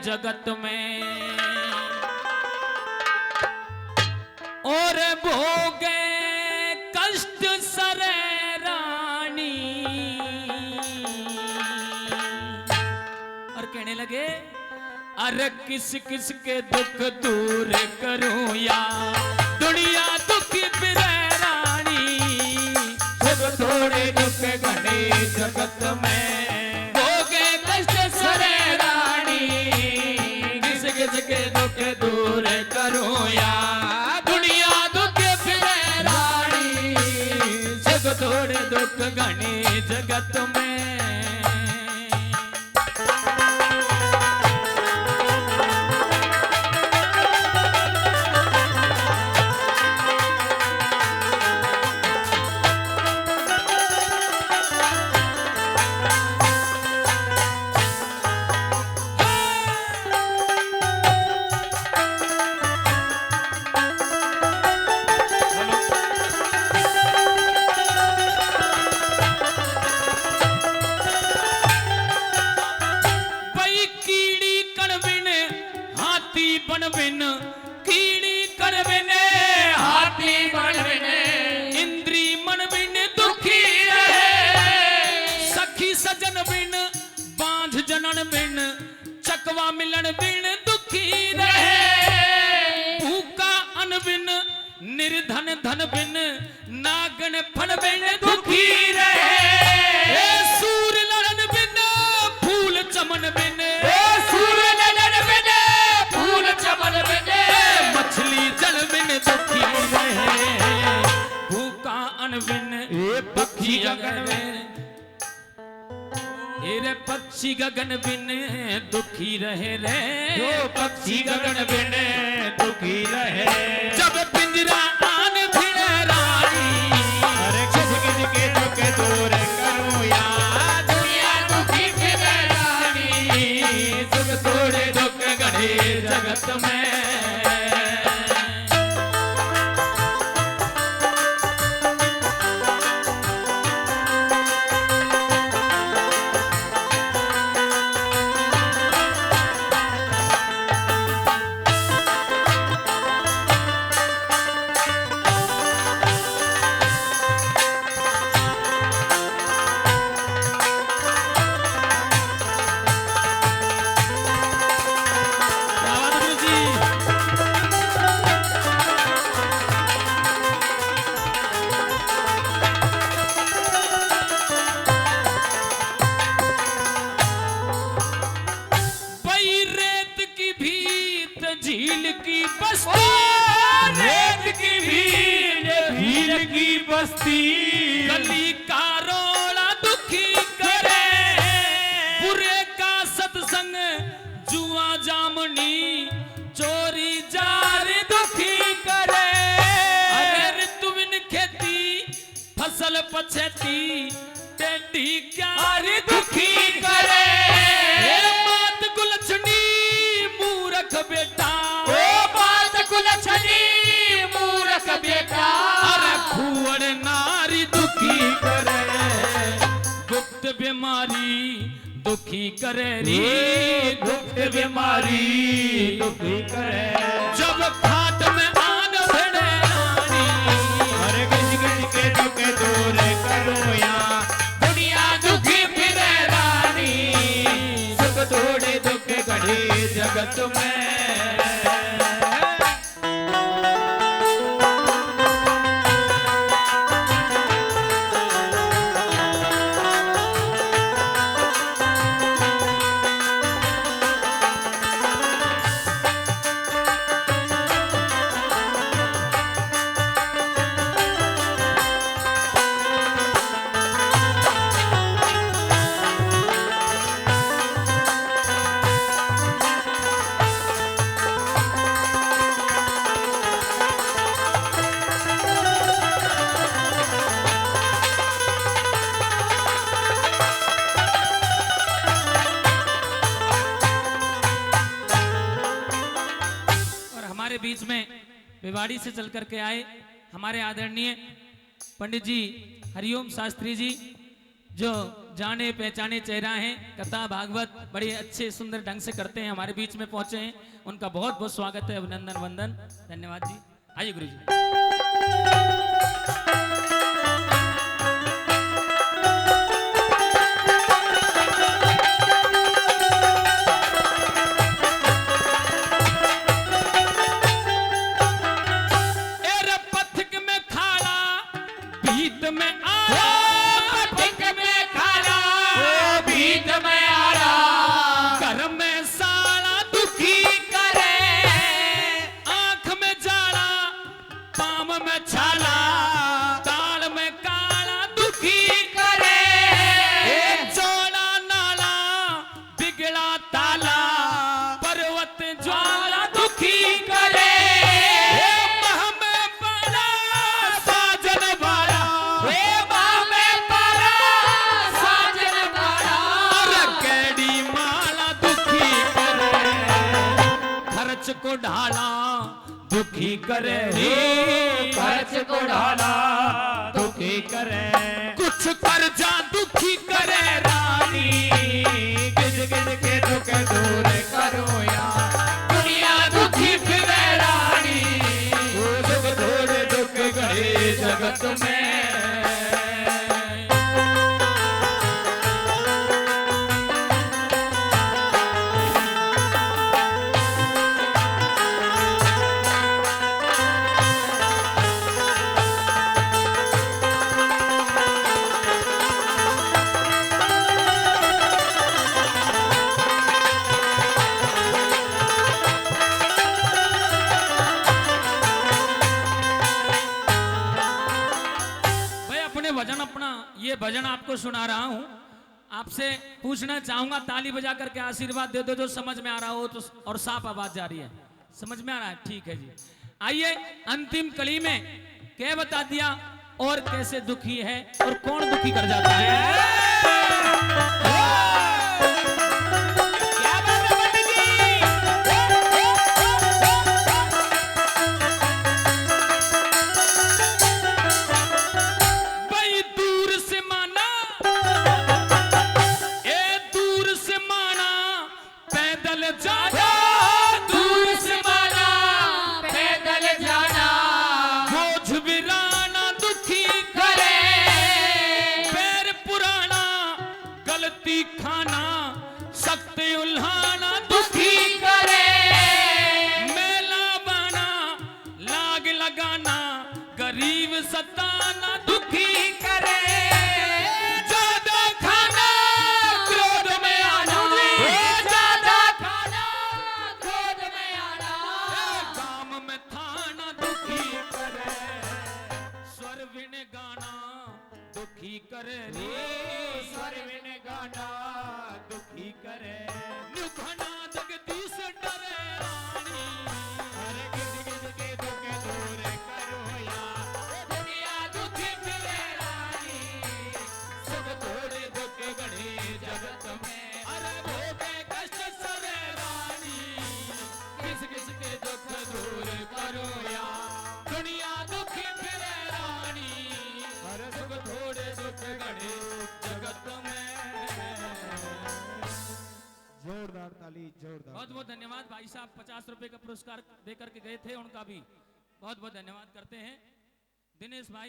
जगत में और भोगे कष्ट सरे रानी। और कहने लगे अरे किस किस के दुख दूर करूं या दुनिया दुखी फिरे रानी। सब थोड़े दुख घने जगत में भोगे कष्ट सरे रानी। किस किस के दुख दूर करूं या दुनिया दुखी फिरे रानी। सब थोड़े दुख घने जगत में। बिन कीड़ी कर बिन हाथी बन बिन इंद्री मन बिन दुखी रहे। सखी सजन बिन बांझ जनन बिन चकवा मिलन बिन दुखी रहे। भूखा अन बिन निर्धन धन बिन नागन फन बिन दुखी रहे। सूर लड़न बिन फूल चमन बिन मछली जल बिन दुखी रहे। भूखा अन बिन पक्षी गगन में रे पक्षी गगन बिन दुखी रहे रे। पक्षी गगन बिन दुखी रहे। जब पिंजरा आन फिरे रानी। अरे किस किस के दुख दूर करूं या दुनिया दुखी फिरे रानी। सुख थोड़े दुख घने जगत में। झील की बस्ती रेत की भीड़ की बस्ती। गली का रोड़ा दुखी करे। बुरे का सत्संग जुआ जामनी चोरी जार दुखी करे। अरे ऋतु बिन खेती फसल पछेती टेढ़ी क्यार दुखी करे। मात गुलछनी मूर्ख बेटा मूर्ख बेटा। अरे खुअड़ नारी दुखी करे। गुप्त बीमारी दुखी करे री। गुप्त बीमारी दुखी करे। जब खाट में आन भिड़े रानी। अरे किस किस के दुख दूर करो या दुनिया दुखी फिरे रानी। सुख थोड़े दुख घड़े जगत में। बीच में भिवाड़ी से चल करके आए हमारे आदरणीय पंडित जी हरिओम शास्त्री जी, जो जाने पहचाने चेहरा हैं, कथा भागवत बड़े अच्छे सुंदर ढंग से करते हैं, हमारे बीच में पहुंचे हैं, उनका बहुत बहुत स्वागत है, अभिनंदन वंदन, धन्यवाद जी। आइए गुरु जी। को ढाला दुखी करे, खर्च को ढाला दुखी करे, कुछ कर्जा दुखी करे रानी, गिज गिज के दुख दूर करो या दुनिया दुखी फिरे रानी, दुख थोड़े दुख गए जगत में। भजन अपना ये भजन आपको सुना रहा हूं, आपसे पूछना चाहूंगा, ताली बजा करके आशीर्वाद दे दो जो समझ में आ रहा हो तो, और साफ आवाज जा रही है, समझ में आ रहा है, ठीक है जी। आइए अंतिम कली में क्या बता दिया और कैसे दुखी है और कौन दुखी कर जाता है। खाना सख्त उल्हाना दुखी करे, मेला बना लाग लगाना गरीब सताना दुखी करे, ज्यादा खाना क्रोध में आना, ज्यादा खाना क्रोध में आना, काम में थाना दुखी करे, स्वर विन गाना दुखी करे रे, स्वर विन गाना दुखी करे, निभना जगदीश डरे रानी, अरे गिज गिज के दुख दूर करो या दुनिया दुखी फिरे रानी, सब थोड़े दुख गढ़े जगत में, अरे भोगे कष्ट सवे रानी, किस किस के दुख दूर करो या दुनिया दुखी फिरे रानी, अरे सब थोड़े दुख गढ़े जगत में। जोरदार ताली, जोरदार। बहुत बहुत धन्यवाद भाई साहब, 50 रुपए का पुरस्कार देकर के गए थे, उनका भी बहुत बहुत धन्यवाद करते हैं। दिनेश भाई।